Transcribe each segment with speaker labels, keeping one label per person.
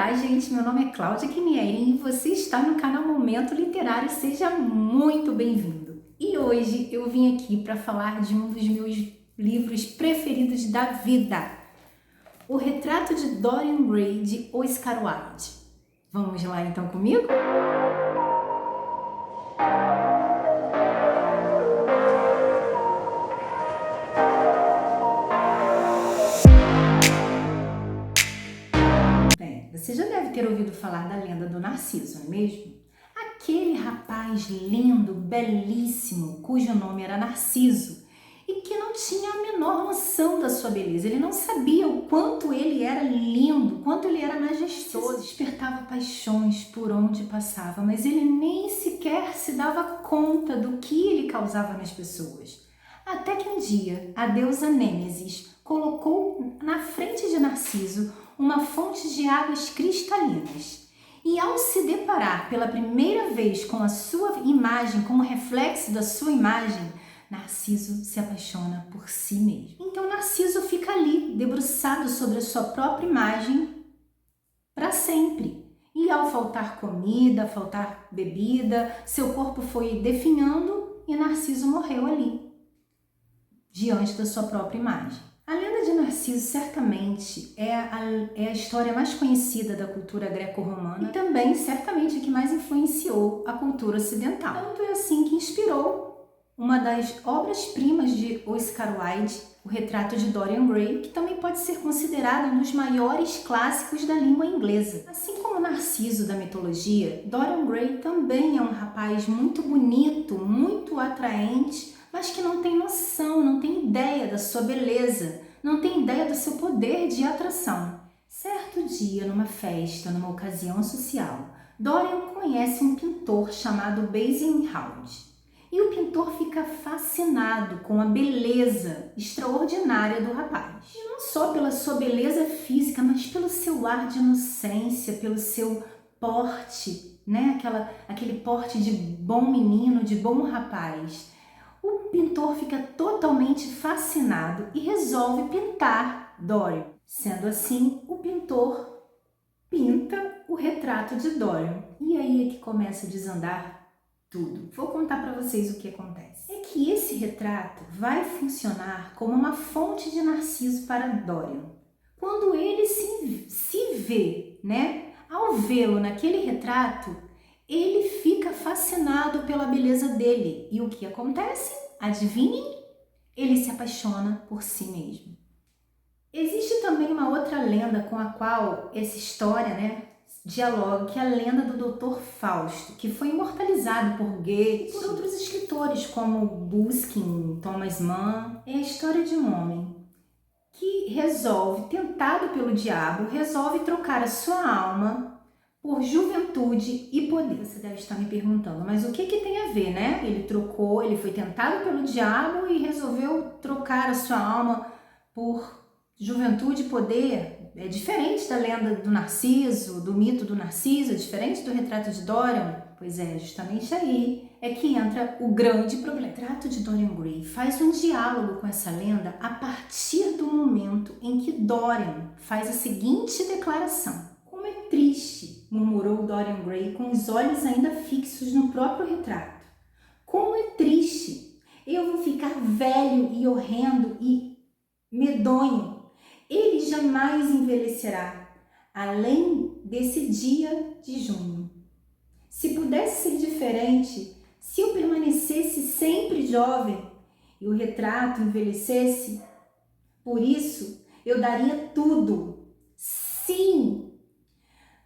Speaker 1: Olá, gente, meu nome é Cláudia Quinieri e você está no canal Momento Literário, seja muito bem-vindo. E hoje eu vim aqui para falar de um dos meus livros preferidos da vida, O Retrato de Dorian Gray, de Oscar Wilde. Vamos lá então comigo? Você já deve ter ouvido falar da lenda do Narciso, não é mesmo? Aquele rapaz lindo, belíssimo, cujo nome era Narciso e que não tinha a menor noção da sua beleza. Ele não sabia o quanto ele era lindo, quanto ele era majestoso. Despertava paixões por onde passava, mas ele nem sequer se dava conta do que ele causava nas pessoas. Até que um dia a deusa Nêmesis colocou na frente de Narciso uma fonte de águas cristalinas. E ao se deparar pela primeira vez com a sua imagem, com o reflexo da sua imagem, Narciso se apaixona por si mesmo. Então Narciso fica ali, debruçado sobre a sua própria imagem para sempre. E ao faltar comida, faltar bebida, seu corpo foi definhando e Narciso morreu ali, diante da sua própria imagem. A lenda de Narciso certamente é a história mais conhecida da cultura greco-romana e também certamente a que mais influenciou a cultura ocidental. Tanto é assim que inspirou uma das obras-primas de Oscar Wilde, O Retrato de Dorian Gray, que também pode ser considerada um dos maiores clássicos da língua inglesa. Assim como Narciso da mitologia, Dorian Gray também é um rapaz muito bonito, muito atraente, mas que não tem noção, não tem ideia da sua beleza, não tem ideia do seu poder de atração. Certo dia, numa festa, numa ocasião social, Dorian conhece um pintor chamado Basil Hallward. E o pintor fica fascinado com a beleza extraordinária do rapaz. E não só pela sua beleza física, mas pelo seu ar de inocência, pelo seu porte, né? Aquele porte de bom menino, de bom rapaz. O pintor fica totalmente fascinado e resolve pintar Dorian. Sendo assim, o pintor pinta o retrato de Dorian. E aí é que começa a desandar tudo. Vou contar para vocês o que acontece. É que esse retrato vai funcionar como uma fonte de Narciso para Dorian. Quando ele se vê, né? Ao vê-lo naquele retrato, ele fica fascinado pela beleza dele. E o que acontece? Adivinhem? Ele se apaixona por si mesmo. Existe também uma outra lenda com a qual essa história, né, dialoga, que é a lenda do Dr. Fausto, que foi imortalizado por Goethe e por outros escritores como Buskin, Thomas Mann. É a história de um homem que resolve, tentado pelo diabo, resolve trocar a sua alma por juventude e poder. Você deve estar me perguntando, mas o que tem a ver, né? Ele foi tentado pelo diabo e resolveu trocar a sua alma por juventude e poder. É diferente da lenda do Narciso, do mito do Narciso, é diferente do retrato de Dorian. Pois é, justamente aí é que entra o grande problema. O retrato de Dorian Gray faz um diálogo com essa lenda a partir do momento em que Dorian faz a seguinte declaração: "Como é triste", murmurou Dorian Gray com os olhos ainda fixos no próprio retrato. "Como é triste! Eu vou ficar velho e horrendo e medonho. Ele jamais envelhecerá, além desse dia de junho. Se pudesse ser diferente, se eu permanecesse sempre jovem e o retrato envelhecesse, por isso eu daria tudo. Sim!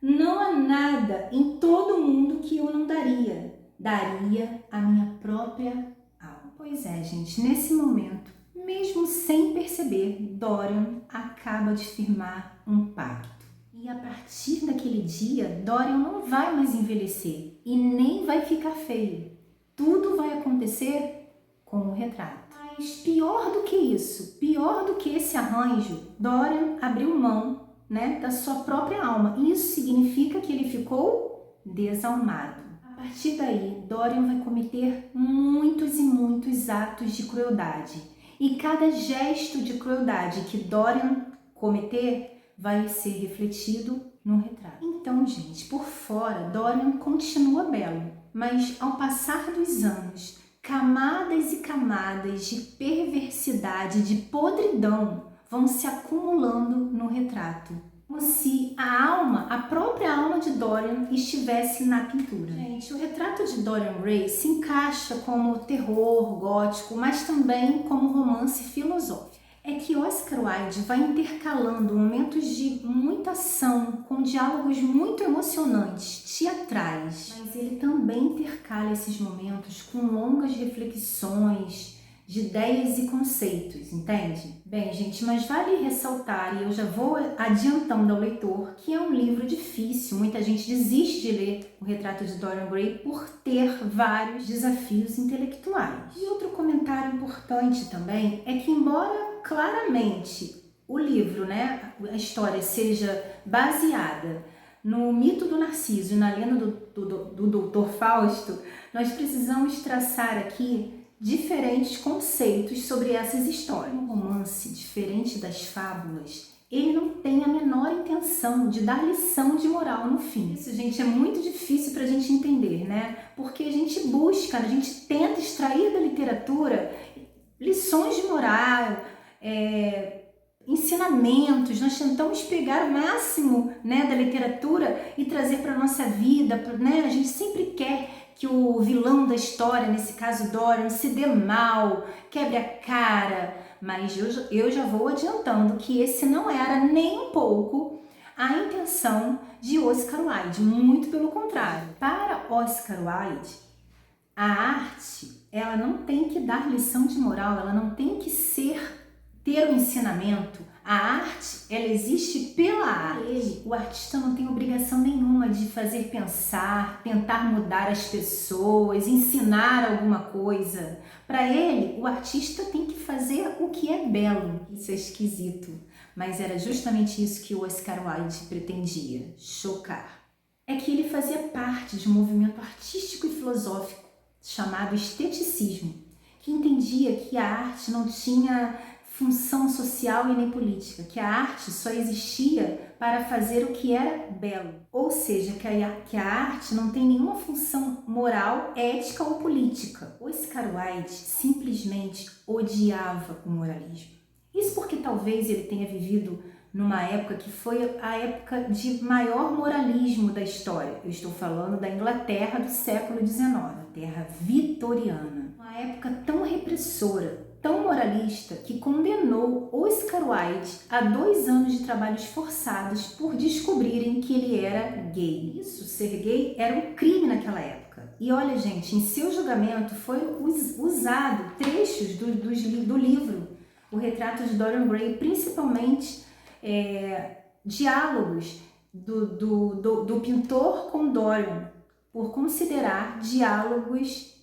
Speaker 1: Não há nada em todo o mundo que eu não daria. Daria a minha própria alma." Pois é, gente, nesse momento, mesmo sem perceber, Dorian acaba de firmar um pacto. E a partir daquele dia, Dorian não vai mais envelhecer e nem vai ficar feio. Tudo vai acontecer com o retrato. Mas pior do que isso, pior do que esse arranjo, Dorian abriu mão, né, da sua própria alma. Isso significa que ele ficou desalmado. A partir daí, Dorian vai cometer muitos e muitos atos de crueldade. E cada gesto de crueldade que Dorian cometer vai ser refletido no retrato. Então, gente, por fora, Dorian continua belo, mas ao passar dos anos, camadas e camadas de perversidade, de podridão, vão se acumulando no retrato. Como se a própria alma de Dorian estivesse na pintura. Gente, o retrato de Dorian Gray se encaixa como terror gótico, mas também como romance filosófico. É que Oscar Wilde vai intercalando momentos de muita ação com diálogos muito emocionantes, teatrais, mas ele também intercala esses momentos com longas reflexões de ideias e conceitos, entende? Bem, gente, mas vale ressaltar, e eu já vou adiantando ao leitor, que é um livro difícil. Muita gente desiste de ler o retrato de Dorian Gray por ter vários desafios intelectuais. E outro comentário importante também é que, embora claramente o livro, né, a história seja baseada no mito do Narciso e na lenda do Doutor Fausto, nós precisamos traçar aqui diferentes conceitos sobre essas histórias. Um romance diferente das fábulas, ele não tem a menor intenção de dar lição de moral no fim. Isso, gente, é muito difícil para a gente entender, né? Porque a gente busca, a gente tenta extrair da literatura lições de moral, ensinamentos. Nós tentamos pegar o máximo, né, da literatura e trazer para a nossa vida, né? A gente sempre quer que o vilão da história, nesse caso Dorian, se dê mal, quebre a cara, mas eu já vou adiantando que esse não era nem um pouco a intenção de Oscar Wilde, muito pelo contrário. Para Oscar Wilde, a arte, ela não tem que dar lição de moral, ela não tem que ter um ensinamento. A arte, ela existe pela arte. O artista não tem obrigação nenhuma de fazer pensar, tentar mudar as pessoas, ensinar alguma coisa. Para ele, o artista tem que fazer o que é belo. Isso é esquisito, mas era justamente isso que o Oscar Wilde pretendia, chocar. É que ele fazia parte de um movimento artístico e filosófico chamado esteticismo, que entendia que a arte não tinha função social e nem política, que a arte só existia para fazer o que era belo, ou seja, que a arte não tem nenhuma função moral, ética ou política. Oscar Wilde simplesmente odiava o moralismo. Isso porque talvez ele tenha vivido numa época que foi a época de maior moralismo da história. Eu estou falando da Inglaterra do século XIX, a terra vitoriana. Uma época tão repressora, tão moralista, que condenou Oscar Wilde a 2 anos de trabalhos forçados por descobrirem que ele era gay. Isso, ser gay, era um crime naquela época. E olha, gente, em seu julgamento foram usados trechos do livro O Retrato de Dorian Gray, principalmente diálogos do pintor com Dorian, por considerar diálogos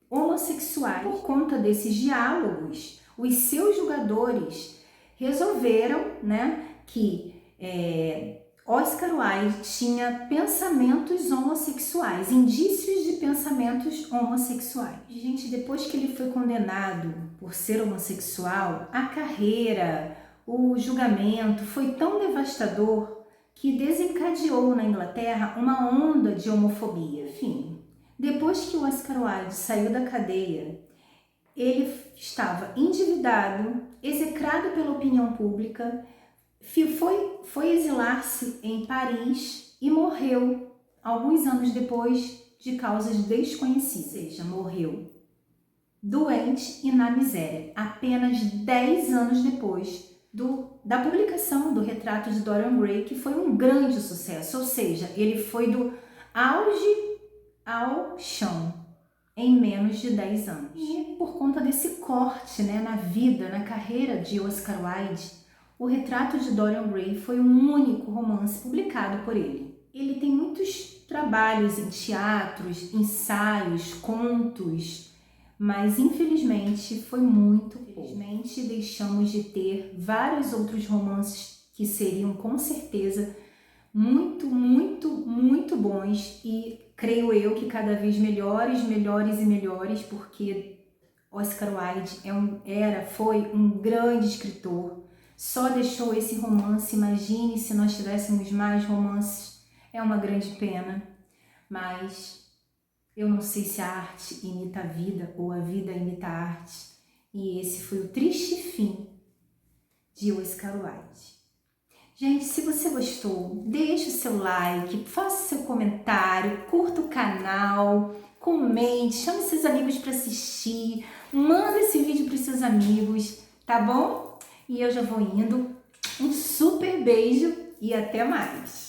Speaker 1: homossexuais. Por conta desses diálogos, os seus julgadores resolveram, né, que Oscar Wilde tinha pensamentos homossexuais, indícios de pensamentos homossexuais. Gente, depois que ele foi condenado por ser homossexual, a carreira, o julgamento foi tão devastador que desencadeou na Inglaterra uma onda de homofobia. Enfim, depois que o Oscar Wilde saiu da cadeia, ele estava endividado, execrado pela opinião pública, foi exilar-se em Paris e morreu alguns anos depois de causas desconhecidas. Ou seja, morreu doente e na miséria, apenas 10 anos depois da publicação do Retrato de Dorian Gray, que foi um grande sucesso. Ou seja, ele foi do auge ao chão em menos de 10 anos. E por conta desse corte, né, na vida, na carreira de Oscar Wilde, O Retrato de Dorian Gray foi o único romance publicado por ele. Ele tem muitos trabalhos em teatros, ensaios, contos, mas infelizmente foi muito pouco. Infelizmente deixamos de ter vários outros romances que seriam com certeza muito, muito, muito bons e creio eu que cada vez melhores, melhores e melhores, porque Oscar Wilde foi um grande escritor, só deixou esse romance. Imagine se nós tivéssemos mais romances. É uma grande pena, mas eu não sei se a arte imita a vida ou a vida imita a arte. E esse foi o triste fim de Oscar Wilde. Gente, se você gostou, deixe o seu like, faça seu comentário, curta o canal, comente, chame seus amigos para assistir, manda esse vídeo para os seus amigos, tá bom? E eu já vou indo. Um super beijo e até mais!